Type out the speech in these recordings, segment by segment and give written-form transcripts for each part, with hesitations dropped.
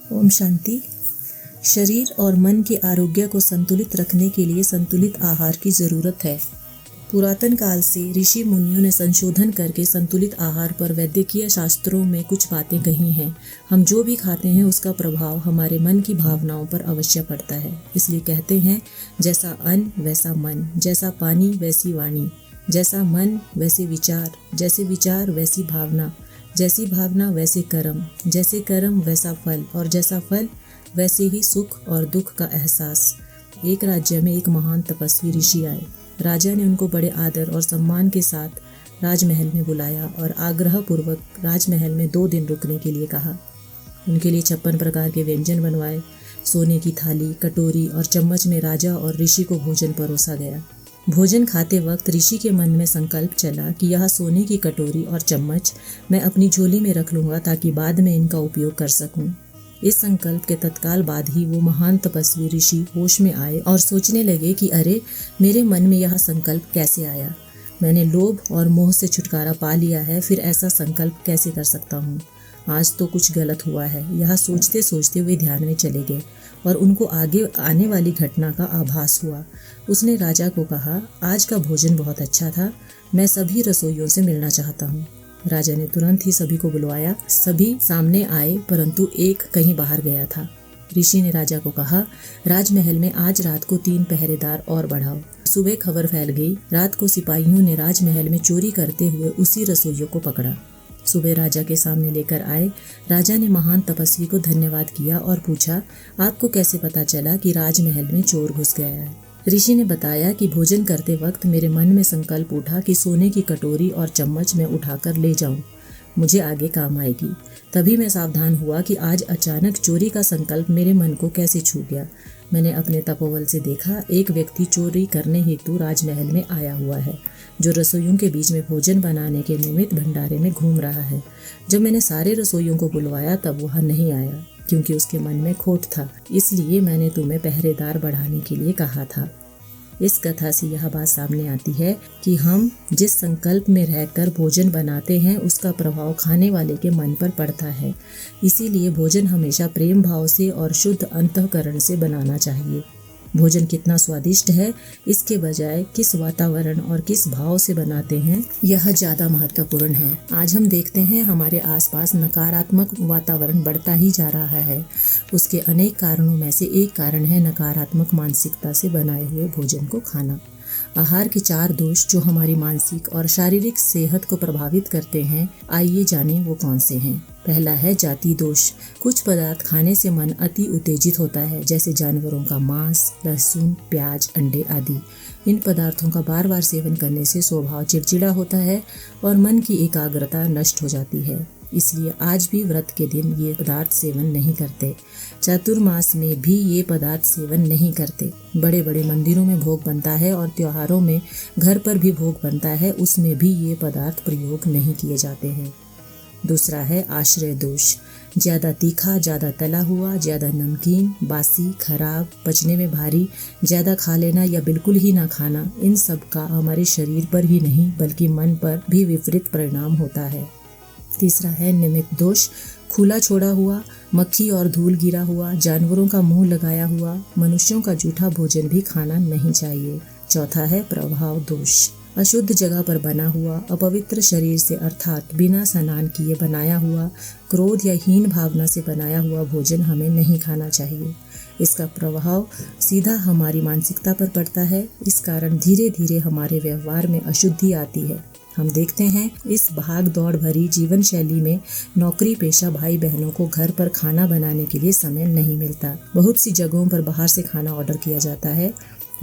ओम शांति। शरीर और मन के आरोग्य को संतुलित रखने के लिए संतुलित आहार की जरूरत है। पुरातन काल से ऋषि मुनियों ने संशोधन करके संतुलित आहार पर वैद्यकीय शास्त्रों में कुछ बातें कही हैं। हम जो भी खाते हैं उसका प्रभाव हमारे मन की भावनाओं पर अवश्य पड़ता है। इसलिए कहते हैं, जैसा अन्न वैसा मन, जैसा पानी वैसी वाणी, जैसा मन वैसे विचार, जैसे विचार वैसी भावना, जैसी भावना वैसे कर्म, जैसे कर्म वैसा फल, और जैसा फल वैसे ही सुख और दुख का एहसास। एक राज्य में एक महान तपस्वी ऋषि आए। राजा ने उनको बड़े आदर और सम्मान के साथ राजमहल में बुलाया और आग्रह पूर्वक राजमहल में 2 दिन रुकने के लिए कहा। उनके लिए 56 प्रकार के व्यंजन बनवाए। सोने की थाली, कटोरी और चम्मच में राजा और ऋषि को भोजन परोसा गया। भोजन खाते वक्त ऋषि के मन में संकल्प चला कि यह सोने की कटोरी और चम्मच मैं अपनी झोली में रख लूंगा ताकि बाद में इनका उपयोग कर सकूं। इस संकल्प के तत्काल बाद ही वो महान तपस्वी ऋषि होश में आए और सोचने लगे कि अरे, मेरे मन में यह संकल्प कैसे आया। मैंने लोभ और मोह से छुटकारा पा लिया है, फिर ऐसा संकल्प कैसे कर सकता हूँ। आज तो कुछ गलत हुआ है। यह सोचते सोचते वे ध्यान में चले गए और उनको आगे आने वाली घटना का आभास हुआ। उसने राजा को कहा, आज का भोजन बहुत अच्छा था, मैं सभी रसोइयों से मिलना चाहता हूँ। राजा ने तुरंत ही सभी को बुलवाया। सभी सामने आए, परंतु एक कहीं बाहर गया था। ऋषि ने राजा को कहा, राजमहल में आज रात को 3 पहरेदार और बढ़ाओ। सुबह खबर फैल गई। रात को सिपाहियों ने राजमहल में चोरी करते हुए उसी रसोइयों को पकड़ा। सुबह राजा के सामने लेकर आए। राजा ने महान तपस्वी को धन्यवाद किया और पूछा, आपको कैसे पता चला कि राजमहल में चोर घुस गया है। ऋषि ने बताया कि भोजन करते वक्त मेरे मन में संकल्प उठा कि सोने की कटोरी और चम्मच मैं उठाकर ले जाऊं, मुझे आगे काम आएगी। तभी मैं सावधान हुआ कि आज अचानक चोरी का संकल्प मेरे मन को कैसे छू गया। मैंने अपने तपोबल से देखा, एक व्यक्ति चोरी करने हेतु राजमहल में आया हुआ है, जो रसोइयों के बीच में भोजन बनाने के निमित्त भंडारे में घूम रहा है। जब मैंने सारे रसोइयों को बुलवाया तब वह नहीं आया, क्योंकि उसके मन में खोट था। इसलिए मैंने तुम्हें पहरेदार बढ़ाने के लिए कहा था। इस कथा से यह बात सामने आती है कि हम जिस संकल्प में रहकर भोजन बनाते हैं उसका प्रभाव खाने वाले के मन पर पड़ता है। इसीलिए भोजन हमेशा प्रेम भाव से और शुद्ध अंतःकरण से बनाना चाहिए। भोजन कितना स्वादिष्ट है, इसके बजाय किस वातावरण और किस भाव से बनाते हैं, यह ज़्यादा महत्वपूर्ण है। आज हम देखते हैं हमारे आसपास नकारात्मक वातावरण बढ़ता ही जा रहा है। उसके अनेक कारणों में से एक कारण है नकारात्मक मानसिकता से बनाए हुए भोजन को खाना। आहार के 4 दोष जो हमारी मानसिक और शारीरिक सेहत को प्रभावित करते हैं, आइए जानें वो कौन से हैं। पहला है जाति दोष। कुछ पदार्थ खाने से मन अति उत्तेजित होता है, जैसे जानवरों का मांस, लहसुन, प्याज, अंडे आदि। इन पदार्थों का बार बार सेवन करने से स्वभाव चिड़चिड़ा होता है और मन की एकाग्रता नष्ट हो जाती है। इसलिए आज भी व्रत के दिन ये पदार्थ सेवन नहीं करते। चातुर्मास में भी ये पदार्थ सेवन नहीं करते। बड़े बड़े मंदिरों में भोग बनता है और त्योहारों में घर पर भी भोग बनता है, उसमें भी ये पदार्थ प्रयोग नहीं किए जाते हैं। दूसरा है आश्रय दोष। ज़्यादा तीखा, ज़्यादा तला हुआ, ज़्यादा नमकीन, बासी, खराब, पचने में भारी, ज़्यादा खा लेना या बिल्कुल ही ना खाना, इन सब का हमारे शरीर पर ही नहीं बल्कि मन पर भी विपरीत परिणाम होता है। तीसरा है निमित्त दोष। खुला छोड़ा हुआ, मक्खी और धूल गिरा हुआ, जानवरों का मुंह लगाया हुआ, मनुष्यों का जूठा भोजन भी खाना नहीं चाहिए। चौथा है प्रभाव दोष। अशुद्ध जगह पर बना हुआ, अपवित्र शरीर से अर्थात बिना स्नान किए बनाया हुआ, क्रोध या हीन भावना से बनाया हुआ भोजन हमें नहीं खाना चाहिए। इसका प्रभाव सीधा हमारी मानसिकता पर पड़ता है। इस कारण धीरे धीरे हमारे व्यवहार में अशुद्धि आती है। हम देखते हैं इस भाग दौड़ भरी जीवन शैली में नौकरी पेशा भाई बहनों को घर पर खाना बनाने के लिए समय नहीं मिलता। बहुत सी जगहों पर बाहर से खाना ऑर्डर किया जाता है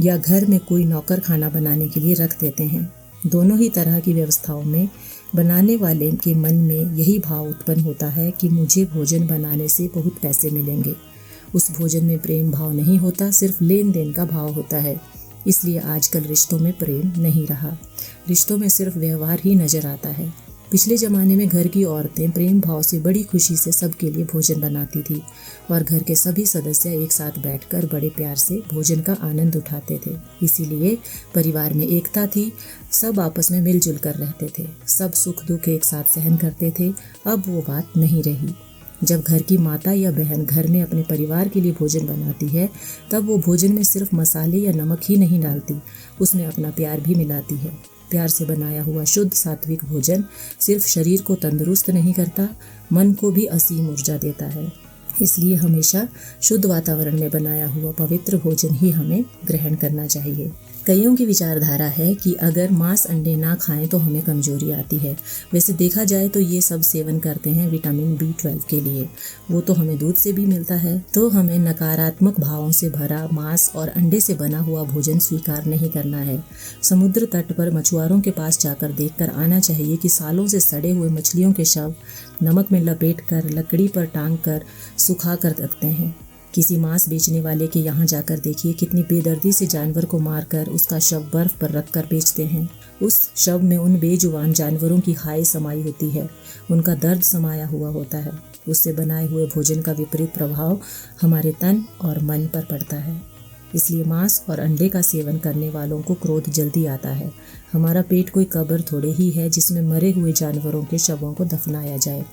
या घर में कोई नौकर खाना बनाने के लिए रख देते हैं। दोनों ही तरह की व्यवस्थाओं में बनाने वाले के मन में यही भाव उत्पन्न होता है कि मुझे भोजन बनाने से बहुत पैसे मिलेंगे। उस भोजन में प्रेम भाव नहीं होता, सिर्फ लेन देन का भाव होता है। इसलिए आजकल रिश्तों में प्रेम नहीं रहा, रिश्तों में सिर्फ व्यवहार ही नजर आता है। पिछले ज़माने में घर की औरतें प्रेम भाव से बड़ी खुशी से सबके लिए भोजन बनाती थी और घर के सभी सदस्य एक साथ बैठकर बड़े प्यार से भोजन का आनंद उठाते थे। इसीलिए परिवार में एकता थी, सब आपस में मिलजुल कर रहते थे, सब सुख दुख एक साथ सहन करते थे। अब वो बात नहीं रही। जब घर की माता या बहन घर में अपने परिवार के लिए भोजन बनाती है, तब वो भोजन में सिर्फ मसाले या नमक ही नहीं डालती, उसमें अपना प्यार भी मिलाती है। प्यार से बनाया हुआ शुद्ध सात्विक भोजन सिर्फ शरीर को तंदुरुस्त नहीं करता, मन को भी असीम ऊर्जा देता है। इसलिए हमेशा शुद्ध वातावरण में बनाया हुआ पवित्र भोजन ही हमें ग्रहण करना चाहिए। कईयों की विचारधारा है कि अगर मांस अंडे ना खाएं तो हमें कमजोरी आती है। वैसे देखा जाए तो ये सब सेवन करते हैं विटामिन B12 के लिए, वो तो हमें दूध से भी मिलता है। तो हमें नकारात्मक भावों से भरा मांस और अंडे से बना हुआ भोजन स्वीकार नहीं करना है। समुद्र तट पर मछुआरों के पास जाकर देखकर आना चाहिए कि सालों से सड़े हुए मछलियों के शव नमक में लपेट कर लकड़ी पर टांग कर सुखा कर रखते हैं। किसी मांस बेचने वाले के यहाँ जाकर देखिए कितनी बेदर्दी से जानवर को मारकर उसका शव बर्फ पर रखकर बेचते हैं। उस शव में उन बेजुबान जानवरों की खाई समाई होती है, उनका दर्द समाया हुआ होता है। उससे बनाए हुए भोजन का विपरीत प्रभाव हमारे तन और मन पर पड़ता है। इसलिए मांस और अंडे का सेवन करने वालों को क्रोध जल्दी आता है। हमारा पेट कोई कब्र थोड़े ही है जिसमें मरे हुए जानवरों के शवों को दफनाया जाए।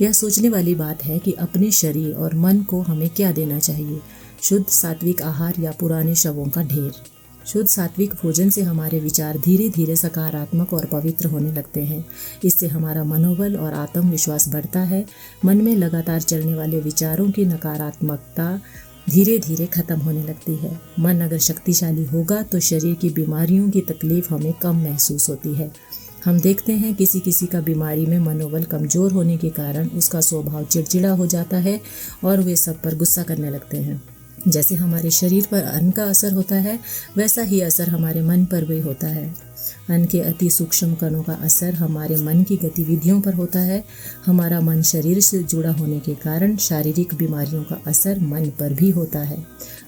यह सोचने वाली बात है कि अपने शरीर और मन को हमें क्या देना चाहिए, शुद्ध सात्विक आहार या पुराने शवों का ढेर। शुद्ध सात्विक भोजन से हमारे विचार धीरे धीरे सकारात्मक और पवित्र होने लगते हैं। इससे हमारा मनोबल और आत्मविश्वास बढ़ता है। मन में लगातार चलने वाले विचारों की नकारात्मकता धीरे धीरे खत्म होने लगती है। मन अगर शक्तिशाली होगा तो शरीर की बीमारियों की तकलीफ हमें कम महसूस होती है। हम देखते हैं किसी किसी का बीमारी में मनोबल कमजोर होने के कारण उसका स्वभाव चिड़चिड़ा हो जाता है और वे सब पर गुस्सा करने लगते हैं। जैसे हमारे शरीर पर अन्न का असर होता है, वैसा ही असर हमारे मन पर भी होता है। अन्न के अति सूक्ष्म कणों का असर हमारे मन की गतिविधियों पर होता है। हमारा मन शरीर से जुड़ा होने के कारण शारीरिक बीमारियों का असर मन पर भी होता है।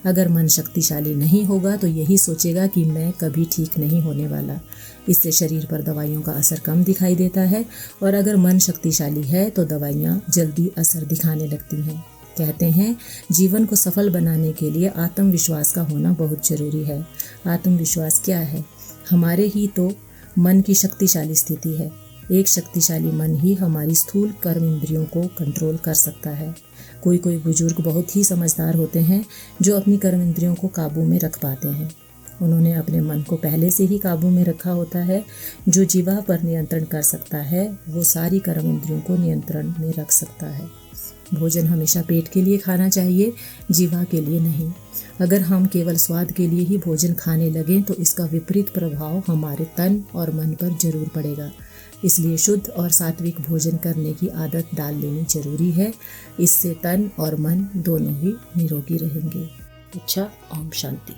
अगर मन शक्तिशाली नहीं होगा तो यही सोचेगा कि मैं कभी ठीक नहीं होने वाला। इससे शरीर पर दवाइयों का असर कम दिखाई देता है, और अगर मन शक्तिशाली है तो दवाइयाँ जल्दी असर दिखाने लगती हैं। कहते हैं जीवन को सफल बनाने के लिए आत्मविश्वास का होना बहुत जरूरी है। आत्मविश्वास क्या है? हमारे ही तो मन की शक्तिशाली स्थिति है। एक शक्तिशाली मन ही हमारी स्थूल कर्म इंद्रियों को कंट्रोल कर सकता है। कोई कोई बुजुर्ग बहुत ही समझदार होते हैं जो अपनी कर्म इंद्रियों को काबू में रख पाते हैं। उन्होंने अपने मन को पहले से ही काबू में रखा होता है। जो जीवा पर नियंत्रण कर सकता है वो सारी कर्म इंद्रियों को नियंत्रण में रख सकता है। भोजन हमेशा पेट के लिए खाना चाहिए, जीवा के लिए नहीं। अगर हम केवल स्वाद के लिए ही भोजन खाने लगें तो इसका विपरीत प्रभाव हमारे तन और मन पर जरूर पड़ेगा। इसलिए शुद्ध और सात्विक भोजन करने की आदत डाल लेनी जरूरी है। इससे तन और मन दोनों ही निरोगी रहेंगे। अच्छा, ओम शांति।